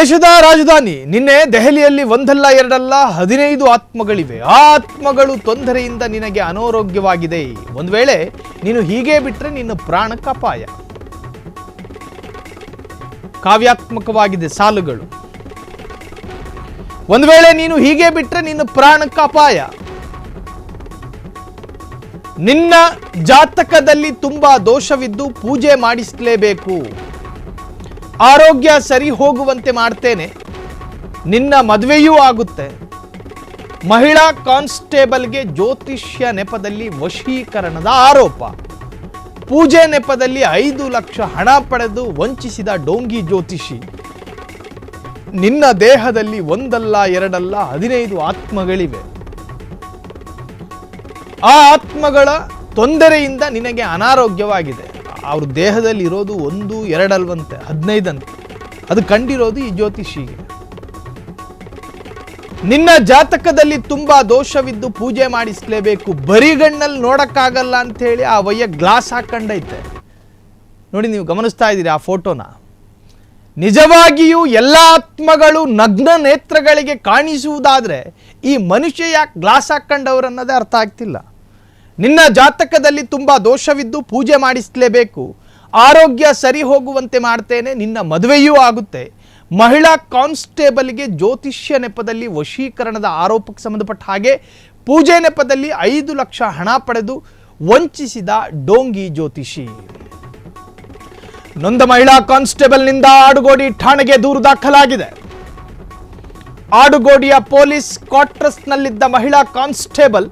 ದೇಶದ ರಾಜಧಾನಿ ನಿನ್ನೆ ದೆಹಲಿಯಲ್ಲಿ ಒಂದಲ್ಲ ಎರಡಲ್ಲ 15 ಆತ್ಮಗಳಿವೆ. ಆ ಆತ್ಮಗಳು ತೊಂದರೆಯಿಂದ ನಿನಗೆ ಅನಾರೋಗ್ಯವಾಗಿದೆ. ಒಂದು ವೇಳೆ ನೀನು ಹೀಗೆ ಬಿಟ್ರೆ ನಿನ್ನ ಪ್ರಾಣಕ್ಕೆ ಅಪಾಯ. ಕಾವ್ಯಾತ್ಮಕವಾಗಿದೆ ಸಾಲುಗಳು. ಒಂದು ವೇಳೆ ನೀನು ಹೀಗೆ ಬಿಟ್ರೆ ನಿನ್ನ ಪ್ರಾಣಕ್ಕೆ ಅಪಾಯ. ನಿನ್ನ ಜಾತಕದಲ್ಲಿ ತುಂಬಾ ದೋಷವಿದ್ದು ಪೂಜೆ ಮಾಡಿಸಲೇಬೇಕು. ಆರೋಗ್ಯ ಸರಿ ಹೋಗುವಂತೆ ಮಾಡ್ತೇನೆ, ನಿನ್ನ ಮದುವೆಯೂ ಆಗುತ್ತೆ. ಮಹಿಳಾ ಕಾನ್ಸ್ಟೇಬಲ್ಗೆ ಜ್ಯೋತಿಷ್ಯ ನೆಪದಲ್ಲಿ ವಶೀಕರಣದ ಆರೋಪ. ಪೂಜೆ ನೆಪದಲ್ಲಿ 5 ಲಕ್ಷ ಹಣ ಪಡೆದು ವಂಚಿಸಿದ ಡೋಂಗಿ ಜ್ಯೋತಿಷಿ. ನಿನ್ನ ದೇಹದಲ್ಲಿ ಒಂದಲ್ಲ ಎರಡಲ್ಲ 15 ಆತ್ಮಗಳಿವೆ. ಆ ಆತ್ಮಗಳ ತೊಂದರೆಯಿಂದ ನಿನಗೆ ಅನಾರೋಗ್ಯವಾಗಿದೆ. ಅವ್ರ ದೇಹದಲ್ಲಿ ಇರೋದು 1, 2 ಅಲ್ವಂತೆ, 15 ಅಂತೆ. ಅದು ಕಂಡಿರೋದು ಈ ಜ್ಯೋತಿಷಿಗೆ. ನಿನ್ನ ಜಾತಕದಲ್ಲಿ ತುಂಬಾ ದೋಷವಿದ್ದು ಪೂಜೆ ಮಾಡಿಸಲೇಬೇಕು. ಬರಿಗಣ್ಣಲ್ಲಿ ನೋಡಕ್ಕಾಗಲ್ಲ ಅಂತ ಹೇಳಿ ಆ ವಯ್ಯ ಗ್ಲಾಸ್ ಹಾಕೊಂಡೈತೆ ನೋಡಿ. ನೀವು ಗಮನಿಸ್ತಾ ಇದ್ದೀರಿ ಆ ಫೋಟೋನ. ನಿಜವಾಗಿಯೂ ಎಲ್ಲ ಆತ್ಮಗಳು ನಗ್ನ ನೇತ್ರಗಳಿಗೆ ಕಾಣಿಸುವುದಾದ್ರೆ ಈ ಮನುಷ್ಯ ಯಾಕೆ ಗ್ಲಾಸ್ ಹಾಕೊಂಡವ್ರನ್ನದೇ ಅರ್ಥ ಆಗ್ತಿಲ್ಲ. ನಿನ್ನ ಜಾತಕದಲ್ಲಿ ತುಂಬಾ ದೋಷವಿದ್ದು ಪೂಜೆ ಮಾಡಿಸಲೇಬೇಕು. ಆರೋಗ್ಯ ಸರಿ ಹೋಗುವಂತೆ ಮಾಡ್ತೇನೆ, ನಿನ್ನ ಮದುವೆಯೂ ಆಗುತ್ತೆ. ಮಹಿಳಾ ಕಾನ್ಸ್ಟೇಬಲ್ಗೆ ಜ್ಯೋತಿಷ್ಯ ನೆಪದಲ್ಲಿ ವಶೀಕರಣದ ಆರೋಪಕ್ಕೆ ಸಂಬಂಧಪಟ್ಟ ಹಾಗೆ ಪೂಜೆ ನೆಪದಲ್ಲಿ 5 ಲಕ್ಷ ಹಣ ಪಡೆದು ವಂಚಿಸಿದ ಡೋಂಗಿ ಜ್ಯೋತಿಷಿ. ನೊಂದ ಮಹಿಳಾ ಕಾನ್ಸ್ಟೇಬಲ್ನಿಂದ ಆಡುಗೋಡಿ ಠಾಣೆಗೆ ದೂರು ದಾಖಲಾಗಿದೆ. ಆಡುಗೋಡಿಯ ಪೊಲೀಸ್ ಕ್ವಾರ್ಟರ್ಸ್ನಲ್ಲಿದ್ದ ಮಹಿಳಾ ಕಾನ್ಸ್ಟೇಬಲ್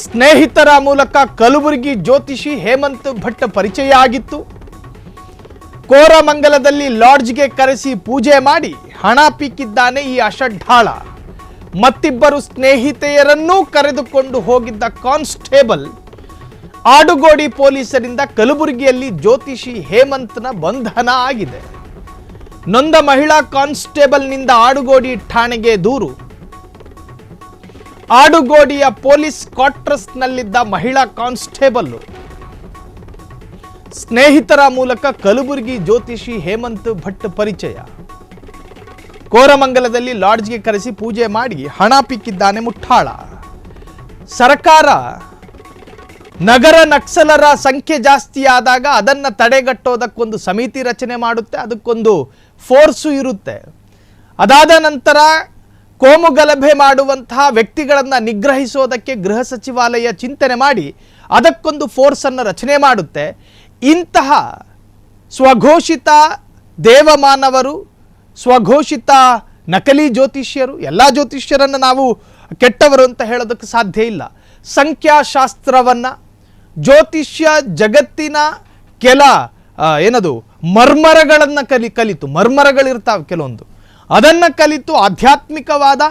ಸ್ನೇಹಿತರ ಮೂಲಕ ಕಲಬುರಗಿ ಜ್ಯೋತಿಷಿ ಹೇಮಂತ್ ಭಟ್ ಪರಿಚಯ ಆಗಿತ್ತು. ಕೋರಮಂಗಲದಲ್ಲಿ ಲಾಡ್ಜ್ಗೆ ಕರೆಸಿ ಪೂಜೆ ಮಾಡಿ ಹಣ ಪೀಕಿದ್ದಾನೆ ಈ ಅಷಡ್ಢಾಳ. ಮತ್ತಿಬ್ಬರು ಸ್ನೇಹಿತೆಯರನ್ನೂ ಕರೆದುಕೊಂಡು ಹೋಗಿದ್ದ ಕಾನ್ಸ್ಟೇಬಲ್ ಆಡುಗೋಡಿ ಪೊಲೀಸರಿಂದ ಕಲಬುರಗಿಯಲ್ಲಿ ಜ್ಯೋತಿಷಿ ಹೇಮಂತ್ನ ಬಂಧನ ಆಗಿದೆ. ನೊಂದ ಮಹಿಳಾ ಕಾನ್ಸ್ಟೇಬಲ್ನಿಂದ ಆಡುಗೋಡಿ ಠಾಣೆಗೆ ದೂರು. ಆಡುಗೋಡಿಯ ಪೊಲೀಸ್ ಕ್ವಾರ್ಟರ್ಸ್ನಲ್ಲಿದ್ದ ಮಹಿಳಾ ಕಾನ್ಸ್ಟೇಬಲ್ ಸ್ನೇಹಿತರ ಮೂಲಕ ಕಲಬುರಗಿ ಜ್ಯೋತಿಷಿ ಹೇಮಂತ್ ಭಟ್ ಪರಿಚಯ. ಕೋರಮಂಗಲದಲ್ಲಿ ಲಾಡ್ಜ್ಗೆ ಕರೆಸಿ ಪೂಜೆ ಮಾಡಿ ಹಣ ಪಿಕ್ಕಿದ್ದಾನೆ ಮುಠಾಳ. ಸರ್ಕಾರ ನಗರ ನಕ್ಸಲರ ಸಂಖ್ಯೆ ಜಾಸ್ತಿ ಆದಾಗ ಅದನ್ನು ತಡೆಗಟ್ಟೋದಕ್ಕೊಂದು ಸಮಿತಿ ರಚನೆ ಮಾಡುತ್ತೆ, ಅದಕ್ಕೊಂದು ಫೋರ್ಸು ಇರುತ್ತೆ. ಅದಾದ ನಂತರ ಕೋಮು ಗಲಭೆ ಮಾಡುವಂತಹ ವ್ಯಕ್ತಿಗಳನ್ನು ನಿಗ್ರಹಿಸೋದಕ್ಕೆ ಗೃಹ ಸಚಿವಾಲಯ ಚಿಂತನೆ ಮಾಡಿ ಅದಕ್ಕೊಂದು ಫೋರ್ಸನ್ನು ರಚನೆ ಮಾಡುತ್ತೆ. ಇಂತಹ ಸ್ವಘೋಷಿತ ದೇವಮಾನವರು, ಸ್ವಘೋಷಿತ ನಕಲಿ ಜ್ಯೋತಿಷ್ಯರು, ಎಲ್ಲ ಜ್ಯೋತಿಷ್ಯರನ್ನು ನಾವು ಕೆಟ್ಟವರು ಅಂತ ಹೇಳೋದಕ್ಕೆ ಸಾಧ್ಯ ಇಲ್ಲ. ಸಂಖ್ಯಾಶಾಸ್ತ್ರವನ್ನು, ಜ್ಯೋತಿಷ್ಯ ಜಗತ್ತಿನ ಕೆಲ ಮರ್ಮರಗಳನ್ನು ಕಲಿತು ಮರ್ಮರಗಳಿರ್ತಾವೆ ಕೆಲವೊಂದು, ಅದನ್ನು ಕಲಿತು ಆಧ್ಯಾತ್ಮಿಕವಾದ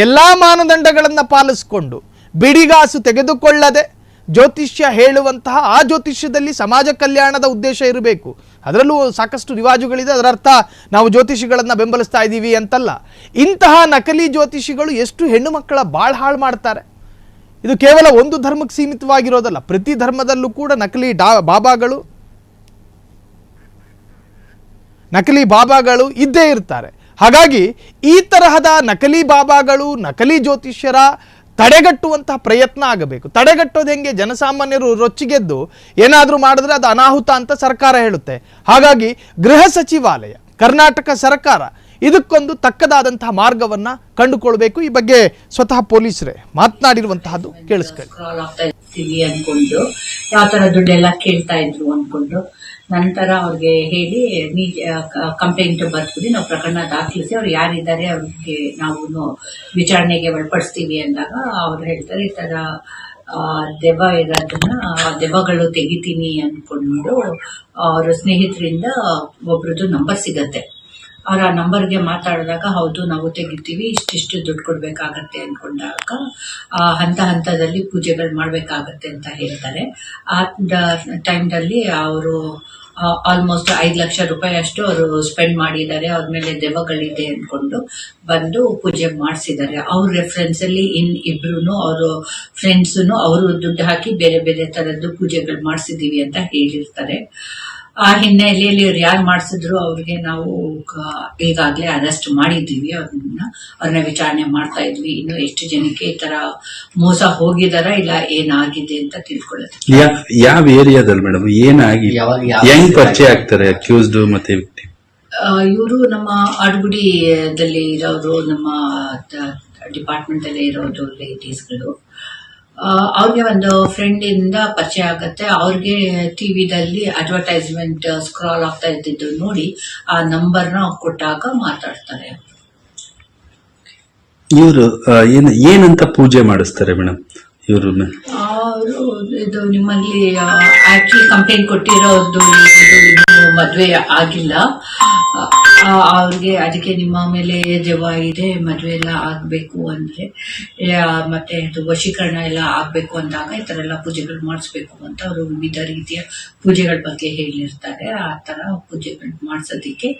ಎಲ್ಲ ಮಾನದಂಡಗಳನ್ನು ಪಾಲಿಸಿಕೊಂಡು ಬಿಡಿಗಾಸು ತೆಗೆದುಕೊಳ್ಳದೆ ಜ್ಯೋತಿಷ್ಯ ಹೇಳುವಂತಹ ಆ ಜ್ಯೋತಿಷ್ಯದಲ್ಲಿ ಸಮಾಜ ಕಲ್ಯಾಣದ ಉದ್ದೇಶ ಇರಬೇಕು. ಅದರಲ್ಲೂ ಸಾಕಷ್ಟು ರಿವಾಜುಗಳಿದೆ. ಅದರ ಅರ್ಥ ನಾವು ಜ್ಯೋತಿಷಿಗಳನ್ನು ಬೆಂಬಲಿಸ್ತಾ ಇದ್ದೀವಿ ಅಂತಲ್ಲ. ಇಂತಹ ನಕಲಿ ಜ್ಯೋತಿಷಿಗಳು ಎಷ್ಟು ಹೆಣ್ಣು ಮಕ್ಕಳ ಬಾಳ್ ಹಾಳು ಮಾಡ್ತಾರೆ. ಇದು ಕೇವಲ ಒಂದು ಧರ್ಮಕ್ಕೆ ಸೀಮಿತವಾಗಿರೋದಲ್ಲ, ಪ್ರತಿ ಧರ್ಮದಲ್ಲೂ ಕೂಡ ನಕಲಿ ಬಾಬಾಗಳು ಇದ್ದೇ ಇರ್ತಾರೆ. ಹಾಗಾಗಿ ಈ ತರಹದ ನಕಲಿ ಬಾಬಾಗಳು, ನಕಲಿ ಜ್ಯೋತಿಷ್ಯರ ತಡೆಗಟ್ಟುವಂತಹ ಪ್ರಯತ್ನ ಆಗಬೇಕು. ತಡೆಗಟ್ಟೋದು ಹೆಂಗೆ? ಜನಸಾಮಾನ್ಯರು ರೊಚ್ಚಿಗೆದ್ದು ಏನಾದರೂ ಮಾಡಿದ್ರೆ ಅದು ಅನಾಹುತ ಅಂತ ಸರ್ಕಾರ ಹೇಳುತ್ತೆ. ಹಾಗಾಗಿ ಗೃಹ ಸಚಿವಾಲಯ, ಕರ್ನಾಟಕ ಸರ್ಕಾರ ಇದಕ್ಕೊಂದು ತಕ್ಕದಾದಂತಹ ಮಾರ್ಗವನ್ನ ಕಂಡುಕೊಳ್ಬೇಕು. ಈ ಬಗ್ಗೆ ಸ್ವತಃ ಪೊಲೀಸರೇ ಮಾತನಾಡಿರುವಂತಹದ್ದು ಕೇಳಿಸ್ಕೊಳ್ಳಿ. ಅನ್ಕೊಂಡು ಯಾವ ತರ ದುಡ್ಡೆಲ್ಲ ಕೇಳ್ತಾ ಇದ್ರು ಅನ್ಕೊಂಡು ನಂತರ ಅವ್ರಿಗೆ ಹೇಳಿ ಕಂಪ್ಲೇಂಟ್ ಬರ್ತೀವಿ, ನಾವು ಪ್ರಕರಣ ದಾಖಲಿಸಿ ಅವ್ರು ಯಾರಿದ್ದಾರೆ ಅವ್ರಿಗೆ ನಾವು ವಿಚಾರಣೆಗೆ ಒಳಪಡಿಸ್ತೀವಿ ಅಂದಾಗ ಅವ್ರು ಹೇಳ್ತಾರೆ ಈ ತರ ದೆವ್ವ ಇರೋದನ್ನ ದೆವ್ವಗಳು ತೆಗಿತೀನಿ ಅನ್ಕೊಂಡು ಅವ್ರ ಸ್ನೇಹಿತರಿಂದ ಒಬ್ರದ್ದು ನಂಬರ್ ಸಿಗತ್ತೆ. ಅವ್ರ ಆ ನಂಬರ್ಗೆ ಮಾತಾಡಿದಾಗ ಹೌದು ನಾವು ತೆಗಿತೀವಿ, ಇಷ್ಟಿಷ್ಟು ದುಡ್ಡು ಕೊಡ್ಬೇಕಾಗತ್ತೆ ಅನ್ಕೊಂಡಾಗ ಹಂತ ಹಂತದಲ್ಲಿ ಪೂಜೆಗಳು ಮಾಡ್ಬೇಕಾಗತ್ತೆ ಅಂತ ಹೇಳ್ತಾರೆ. ಆ ಟೈಮ್ನಲ್ಲಿ ಅವರು ಆಲ್ಮೋಸ್ಟ್ 5 ಲಕ್ಷ ರೂಪಾಯಿ ಅಷ್ಟು ಅವರು ಸ್ಪೆಂಡ್ ಮಾಡಿದ್ದಾರೆ. ಅವ್ರ ಮೇಲೆ ದೆವ್ವಗಳಿದೆ ಅನ್ಕೊಂಡು ಬಂದು ಪೂಜೆ ಮಾಡಿಸಿದ್ದಾರೆ. ಅವ್ರ ರೆಫರೆನ್ಸ್ ಅಲ್ಲಿ ಇಬ್ರು ಅವರು ಫ್ರೆಂಡ್ಸ್ ಅವರು ದುಡ್ಡು ಹಾಕಿ ಬೇರೆ ಬೇರೆ ತರದ್ದು ಪೂಜೆಗಳು ಮಾಡಿಸಿದೀವಿ ಅಂತ ಹೇಳಿರ್ತಾರೆ. ಆ ಹಿನ್ನೆಲೆಯಲ್ಲಿ ಇವ್ರು ಯಾರು ಮಾಡಿಸಿದ್ರು ಅವ್ರಿಗೆ ನಾವು ಈಗಾಗಲೇ ಅರೆಸ್ಟ್ ಮಾಡಿದ್ದೀವಿ. ಅವ್ರನ್ನ ವಿಚಾರಣೆ ಮಾಡ್ತಾ ಇದ್ವಿ. ಇನ್ನು ಎಷ್ಟು ಜನಕ್ಕೆ ಈ ತರ ಮೋಸ ಹೋಗಿದಾರ ಇಲ್ಲ ಏನಾಗಿದೆ ಅಂತ ತಿಳ್ಕೊಳ್ಳೋದು. ಯಾವ ಏರಿಯಾದಲ್ಲಿ ಮೇಡಮ್ ಏನಾಗಿ ಹೆಂಗ್ ಪರಿಚಯ ಆಗ್ತಾರೆ ಅಕ್ಯೂಸ್ಡ್ ಮತ್ತೆ ವಿಕ್ಟಿಮ್? ಇವರು ನಮ್ಮ ಆಡುಗುಡಿದಲ್ಲಿ ಇರೋರು, ನಮ್ಮ ಡಿಪಾರ್ಟ್ಮೆಂಟ್ ಅಲ್ಲಿ ಇರೋದು ಲೇಡೀಸ್ಗಳು. ಅವ್ರಿಗೆ ಒಂದು ಫ್ರೆಂಡ್ ಇಂದ ಪರಿಚಯ ಆಗತ್ತೆ. ಅವ್ರಿಗೆ ಟಿವಿದಲ್ಲಿ ಅಡ್ವರ್ಟೈಸ್ಮೆಂಟ್ ಸ್ಕ್ರಾಲ್ ಆಗ್ತಾ ಇದ್ದಿದ್ದು ನೋಡಿ ಆ ನಂಬರ್ನ ಕೊಟ್ಟಾಗ ಮಾತಾಡ್ತಾರೆ. ಇವರು ಏನಂತ ಪೂಜೆ ಮಾಡಿಸ್ತಾರೆ ಮೇಡಮ್ ಇವರು? ಅವರು ಇದು ನಿಮ್ಮಲ್ಲಿ ಆಕ್ಚುಲಿ ಕಂಪ್ಲೇಂಟ್ ಕೊಟ್ಟಿರೋದು ಮದ್ವೆ ಆಗಿಲ್ಲ ಅವ್ರಿಗೆ, ಅದಕ್ಕೆ ನಿಮ್ಮ ಮೇಲೆ ದೆವ್ವ ಇದೆ, ಮದ್ವೆ ಎಲ್ಲ ಆಗ್ಬೇಕು ಅಂದ್ರೆ ಮತ್ತೆ ಇದು ವಶೀಕರಣ ಎಲ್ಲ ಆಗ್ಬೇಕು ಅಂದಾಗ ಈ ತರ ಎಲ್ಲ ಪೂಜೆಗಳು ಮಾಡಿಸ್ಬೇಕು ಅಂತ ಅವರು ವಿವಿಧ ರೀತಿಯ ಪೂಜೆಗಳ ಬಗ್ಗೆ ಹೇಳಿರ್ತಾರೆ. ಆ ತರ ಪೂಜೆಗಳು ಮಾಡಿಸೋದಿಕ್ಕೆ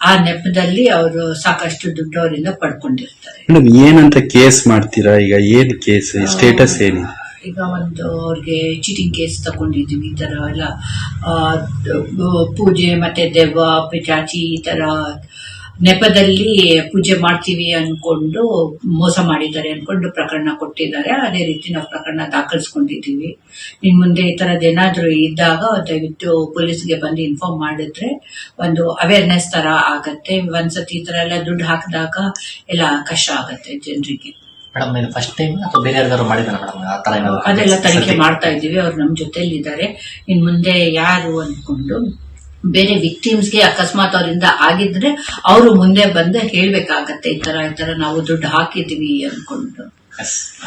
ಆ ನೆಪದಲ್ಲಿ ಅವರು ಸಾಕಷ್ಟು ದುಡ್ಡು ಅವರಿಂದ ಪಡ್ಕೊಂಡಿರ್ತಾರೆ. ಮೇಡಮ್ ಏನಂತ ಕೇಸ್ ಮಾಡ್ತೀರಾ ಈಗ? ಏನ್ ಕೇಸ್ ಸ್ಟೇಟಸ್ ಏನು? ಈಗ ಒಂದು ಅವ್ರಿಗೆ ಚೀಟಿಂಗ್ ಕೇಸ್ ತಗೊಂಡಿದ್ವಿ. ಈ ತರ ಎಲ್ಲ ಪೂಜೆ ಮತ್ತೆ ದೆವ್ವ ಪಿಚಾಚಿ ಈ ತರ ನೆಪದಲ್ಲಿ ಪೂಜೆ ಮಾಡ್ತೀವಿ ಅನ್ಕೊಂಡು ಮೋಸ ಮಾಡಿದ್ದಾರೆ ಅನ್ಕೊಂಡು ಪ್ರಕರಣ ಕೊಟ್ಟಿದ್ದಾರೆ. ಅದೇ ರೀತಿ ನಾವು ಪ್ರಕರಣ ದಾಖಲಿಸ್ಕೊಂಡಿದ್ದೀವಿ. ಇನ್ ಮುಂದೆ ಈ ತರದ್ ಏನಾದ್ರು ಇದ್ದಾಗ ದಯವಿಟ್ಟು ಪೊಲೀಸ್ಗೆ ಬಂದು ಇನ್ಫಾರ್ಮ್ ಮಾಡಿದ್ರೆ ಒಂದು ಅವೇರ್ನೆಸ್ ತರ ಆಗತ್ತೆ. ಒಂದ್ಸತಿ ಈ ತರ ಎಲ್ಲ ದುಡ್ಡು ಹಾಕಿದಾಗ ಎಲ್ಲ ಕಷ್ಟ ಆಗತ್ತೆ ಜನರಿಗೆ. ಮೇಡಮ್ ಇದು ಫಸ್ಟ್ ಟೈಮ್ ಅಥವಾ ಬೇರೆ ಯಾರು ಮಾಡಿದಾರೆ ಮೇಡಮ್ ಆ ತರ? ಅದೆಲ್ಲ ತನಿಖೆ ಮಾಡ್ತಾ ಇದ್ದೀವಿ. ಅವ್ರು ನಮ್ ಜೊತೆಲಿ ಇದ್ದಾರೆ. ಇನ್ ಮುಂದೆ ಯಾರು ಅನ್ಕೊಂಡು ಬೇರೆ ವಿಕ್ಟಿಮ್ಸ್ಗೆ ಅಕಸ್ಮಾತ್ ಅವರಿಂದ ಆಗಿದ್ರೆ ಅವರು ಮುಂದೆ ಬಂದು ಹೇಳ್ಬೇಕಾಗತ್ತೆ, ಈ ತರ ನಾವು ದುಡ್ಡು ಹಾಕಿದೀವಿ ಅನ್ಕೊಂಡು.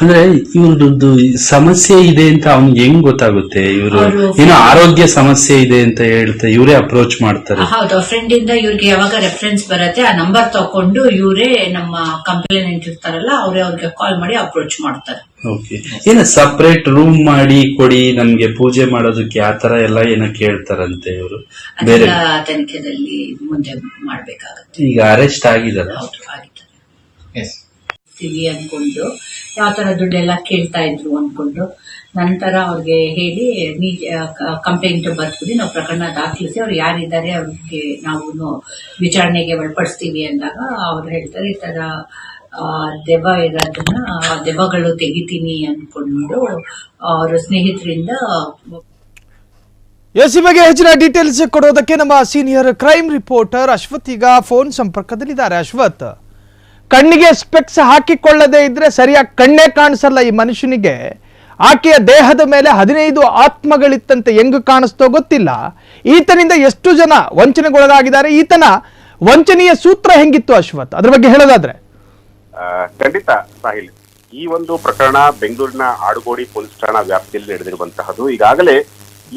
ಅಂದ್ರೆ ಇವ್ರದ್ದು ಸಮಸ್ಯೆ ಇದೆ ಅಂತ ಅವ್ನಿಗೆ ಹೆಂಗ್ ಗೊತ್ತಾಗುತ್ತೆ? ಇವರು ಏನೋ ಆರೋಗ್ಯ ಸಮಸ್ಯೆ ಇದೆ ಅಂತ ಹೇಳ್ತಾ ಇವರೇ ಅಪ್ರೋಚ್ ಮಾಡ್ತಾರೆ? ಹೌದು, ಫ್ರೆಂಡ್ ಇಂದ ಇವ್ರಿಗೆ ಯಾವಾಗ ರೆಫರೆನ್ಸ್ ಬರುತ್ತೆ ಆ ನಂಬರ್ ತಕೊಂಡು ಇವರೇ ನಮ್ಮ ಕಂಪ್ಲೇಂಟ್ ಇರ್ತಾರಲ್ಲ ಅವ್ರಿಗೆ ಕಾಲ್ ಮಾಡಿ ಅಪ್ರೋಚ್ ಮಾಡ್ತಾರೆ. ಓಕೆ. ಏನ ಸಪರೇಟ್ ರೂಮ್ ಮಾಡಿ ಕೊಡಿ ನಮ್ಗೆ ಪೂಜೆ ಮಾಡೋದಕ್ಕೆ ಆ ತರ ಎಲ್ಲ ಏನೋ ಕೇಳ್ತಾರಂತೆ ಇವರು? ಬೇರೆ ತನಿಖೆದಲ್ಲಿ ಮುಂದೆ ಮಾಡ್ಬೇಕಾಗತ್ತೆ. ಈಗ ಅರೆಸ್ಟ್ ಆಗಿದ್ದಾರೆ? ಹೌದು, ಆಗಿದ್ದಾರೆ ಅನ್ಕೊಂಡು ಯಾವ ತರ ದುಡ್ಡೆಲ್ಲ ಕೇಳ್ತಾ ಇದ್ರು ಅನ್ಕೊಂಡು ನಂತರ ಅವ್ರಿಗೆ ಹೇಳಿ ಕಂಪ್ಲೇಂಟ್ ಬರ್ತೀವಿ, ನಾವು ಪ್ರಕರಣ ದಾಖಲಿಸಿ ಅವ್ರು ಯಾರಿದ್ದಾರೆ ಅವ್ರಿಗೆ ನಾವು ವಿಚಾರಣೆಗೆ ಒಳಪಡಿಸ್ತೀವಿ ಅಂದಾಗ ಅವ್ರು ಹೇಳ್ತಾರೆ ಈ ತರ ದೆವ್ವ ಇರೋದನ್ನ ದೆವ್ವಗಳು ತೆಗಿತೀನಿ ಅನ್ಕೊಂಡು ಅವ್ರ ಸ್ನೇಹಿತರಿಂದ. ಎಸ್, ಈ ಬಗ್ಗೆ ಹೆಚ್ಚಿನ ಡೀಟೇಲ್ಸ್ ಕೊಡೋದಕ್ಕೆ ನಮ್ಮ ಸೀನಿಯರ್ ಕ್ರೈಮ್ ರಿಪೋರ್ಟರ್ ಅಶ್ವಥ್ ಈಗ ಫೋನ್ ಸಂಪರ್ಕದಲ್ಲಿದ್ದಾರೆ. ಅಶ್ವಥ್, ಕಣ್ಣಿಗೆ ಸ್ಪೆಕ್ಸ್ ಹಾಕಿಕೊಳ್ಳದೆ ಇದ್ರೆ ಸರಿಯಾಗಿ ಕಣ್ಣೇ ಕಾಣಿಸಲ್ಲ ಈ ಮನುಷ್ಯನಿಗೆ. ಆಕೆಯ ದೇಹದ ಮೇಲೆ 15 ಆತ್ಮಗಳಿತ್ತಂತೆ, ಹೆಂಗ್ ಕಾಣಿಸ್ತೋ ಗೊತ್ತಿಲ್ಲ. ಈತನಿಂದ ಎಷ್ಟು ಜನ ವಂಚನೆಗೊಳಗಾಗಿದ್ದಾರೆ, ಈತನ ವಂಚನೆಯ ಸೂತ್ರ ಹೆಂಗಿತ್ತು ಅಶ್ವಥ್, ಅದ್ರ ಬಗ್ಗೆ ಹೇಳೋದಾದ್ರೆ? ಖಂಡಿತ ಸಾಹಿಲ್, ಈ ಒಂದು ಪ್ರಕರಣ ಬೆಂಗಳೂರಿನ ಆಡುಗೋಡಿ ಪೊಲೀಸ್ ಠಾಣಾ ವ್ಯಾಪ್ತಿಯಲ್ಲಿ ನಡೆದಿರುವಂತಹದ್ದು. ಈಗಾಗಲೇ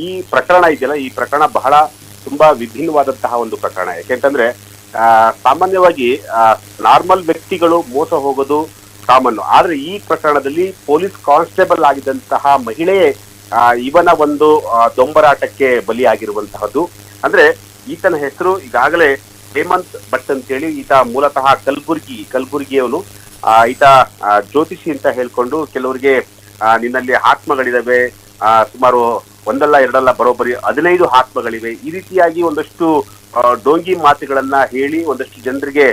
ಈ ಪ್ರಕರಣ ಇದೆಯಲ್ಲ, ಈ ಪ್ರಕರಣ ಬಹಳ ತುಂಬಾ ವಿಭಿನ್ನವಾದಂತಹ ಒಂದು ಪ್ರಕರಣ. ಯಾಕೆಂತಂದ್ರೆ ಸಾಮಾನ್ಯವಾಗಿ ನಾರ್ಮಲ್ ವ್ಯಕ್ತಿಗಳು ಮೋಸ ಹೋಗೋದು ಕಾಮನ್. ಆದ್ರೆ ಈ ಪ್ರಕರಣದಲ್ಲಿ ಪೊಲೀಸ್ ಕಾನ್ಸ್ಟೇಬಲ್ ಆಗಿದ್ದಂತಹ ಮಹಿಳೆಯೇ ಇವನ ಒಂದು ದೊಂಬರಾಟಕ್ಕೆ ಬಲಿಯಾಗಿರುವಂತಹದ್ದು. ಅಂದ್ರೆ ಈತನ ಹೆಸರು ಈಗಾಗಲೇ ಹೇಮಂತ್ ಭಟ್ ಅಂತೇಳಿ. ಈತ ಮೂಲತಃ ಕಲಬುರ್ಗಿಯವನು. ಈತ ಜ್ಯೋತಿಷಿ ಅಂತ ಹೇಳ್ಕೊಂಡು ಕೆಲವರಿಗೆ ನಿನ್ನಲ್ಲಿ ಆತ್ಮಗಳಿದಾವೆ, ಸುಮಾರು ಒಂದಲ್ಲ ಎರಡಲ್ಲ ಬರೋಬ್ಬರಿ 15 ಆತ್ಮಗಳಿವೆ, ಈ ರೀತಿಯಾಗಿ ಒಂದಷ್ಟು ಡೋಂಗಿ ಮಾತುಗಳನ್ನ ಹೇಳಿ ಒಂದಷ್ಟು ಜನರಿಗೆ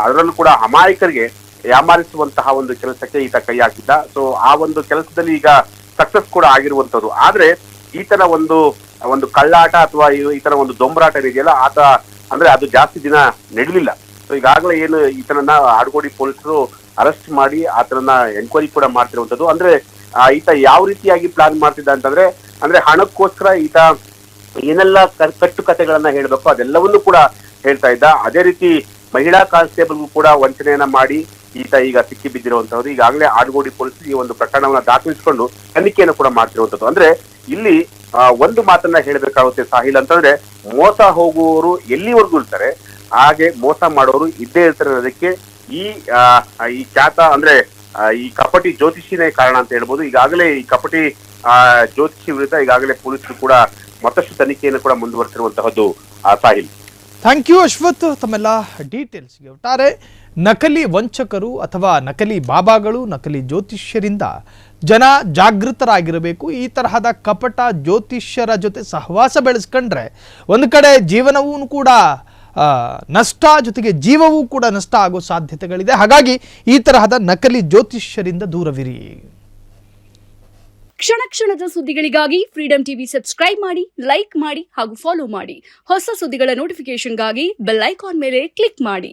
ಅದರಲ್ಲೂ ಕೂಡ ಅಮಾಯಕರಿಗೆ ಯಾಮಾರಿಸುವಂತಹ ಒಂದು ಕೆಲಸಕ್ಕೆ ಈತ ಕೈ ಹಾಕಿದ್ದ. ಸೊ ಆ ಒಂದು ಕೆಲಸದಲ್ಲಿ ಈಗ ಸಕ್ಸಸ್ ಕೂಡ ಆಗಿರುವಂತದ್ದು. ಆದ್ರೆ ಈತನ ಒಂದು ಕಳ್ಳಾಟ ಅಥವಾ ಈತನ ಒಂದು ದೊಂಬರಾಟ ಇದೆಯಲ್ಲ, ಆತ ಅಂದ್ರೆ ಅದು ಜಾಸ್ತಿ ದಿನ ನಡೆಯಲಿಲ್ಲ. ಸೊ ಈಗಾಗಲೇ ಏನು ಈತನನ್ನ ಆಡುಗೋಡಿ ಪೊಲೀಸರು ಅರೆಸ್ಟ್ ಮಾಡಿ ಆತನನ್ನ ಎನ್ಕ್ವೈರಿ ಕೂಡ ಮಾಡ್ತಿರುವಂತದ್ದು. ಅಂದ್ರೆ ಈತ ಯಾವ ರೀತಿಯಾಗಿ ಪ್ಲಾನ್ ಮಾಡ್ತಿದ್ದ ಅಂತಂದ್ರೆ ಹಣಕ್ಕೋಸ್ಕರ ಈತ ಏನೆಲ್ಲ ಕಟ್ಟು ಕಥೆಗಳನ್ನ ಹೇಳ್ಬೇಕು ಅದೆಲ್ಲವನ್ನೂ ಕೂಡ ಹೇಳ್ತಾ ಇದ್ದ. ಅದೇ ರೀತಿ ಮಹಿಳಾ ಕಾನ್ಸ್ಟೇಬಲ್ಗೂ ಕೂಡ ವಂಚನೆಯನ್ನ ಮಾಡಿ ಈತ ಈಗ ಸಿಕ್ಕಿ ಬಿದ್ದಿರುವಂತಹದ್ದು. ಈಗಾಗಲೇ ಆಡುಗೋಡಿ ಪೊಲೀಸರು ಈ ಒಂದು ಪ್ರಕರಣವನ್ನ ದಾಖಲಿಸಿಕೊಂಡು ತನಿಖೆಯನ್ನು ಕೂಡ ಮಾಡ್ತಿರುವಂತದ್ದು. ಅಂದ್ರೆ ಇಲ್ಲಿ ಒಂದು ಮಾತನ್ನ ಹೇಳಬೇಕಾಗುತ್ತೆ ಸಾಹಿಲ್, ಅಂತಂದ್ರೆ ಮೋಸ ಹೋಗುವವರು ಎಲ್ಲಿವರೆಗೂ ಇರ್ತಾರೆ, ಹಾಗೆ ಮೋಸ ಮಾಡೋರು ಇದ್ದೇ ಇರ್ತಾರೆ ಅನ್ನೋದಕ್ಕೆ ಈ ಖ್ಯಾತ ಅಂದ್ರೆ ಈ ಕಪಟಿ ಜ್ಯೋತಿಷಿನೇ ಕಾರಣ ಅಂತ ಹೇಳ್ಬೋದು. ಈಗಾಗಲೇ ಈ ಕಪಟಿ ಜ್ಯೋತಿಷಿ ವಿರುದ್ಧ ಈಗಾಗಲೇ ಪೊಲೀಸರು ಕೂಡ ಮತ್ತಷ್ಟು ತನಿಖೆಯನ್ನು ಕೂಡ ಮುಂದುವರೆಸಿರುವಂತಹದ್ದು ಸಾಹಿಲ್. ಥ್ಯಾಂಕ್ ಯು ಅಶ್ವಥ್ ತಮ್ಮೆಲ್ಲ ಡೀಟೇಲ್ಸ್ಗೆ. ಒಟ್ಟಾರೆ ನಕಲಿ ವಂಚಕರು ಅಥವಾ ನಕಲಿ ಬಾಬಾಗಳು, ನಕಲಿ ಜ್ಯೋತಿಷ್ಯರಿಂದ ಜನ ಜಾಗೃತರಾಗಿರಬೇಕು. ಈ ತರಹದ ಕಪಟ ಜ್ಯೋತಿಷ್ಯರ ಜೊತೆ ಸಹವಾಸ ಬೆಳೆಸ್ಕೊಂಡ್ರೆ ಒಂದು ಕಡೆ ಜೀವನವೂ ಕೂಡ ನಷ್ಟ, ಜೊತೆಗೆ ಜೀವವೂ ಕೂಡ ನಷ್ಟ ಆಗೋ ಸಾಧ್ಯತೆಗಳಿದೆ. ಹಾಗಾಗಿ ಈ ತರಹದ ನಕಲಿ ಜ್ಯೋತಿಷ್ಯರಿಂದ ದೂರವಿರಿ. ಕ್ಷಣ ಕ್ಷಣದ ಸುದ್ದಿಗಳಿಗಾಗಿ ಫ್ರೀಡಂ ಟಿವಿ ಸಬ್ಸ್ಕ್ರೈಬ್ ಮಾಡಿ, ಲೈಕ್ ಮಾಡಿ ಹಾಗೂ ಫಾಲೋ ಮಾಡಿ. ಹೊಸ ಸುದ್ದಿಗಳ ನೋಟಿಫಿಕೇಶನ್ಗಾಗಿ ಬೆಲ್ ಐಕಾನ್ ಮೇಲೆ ಕ್ಲಿಕ್ ಮಾಡಿ.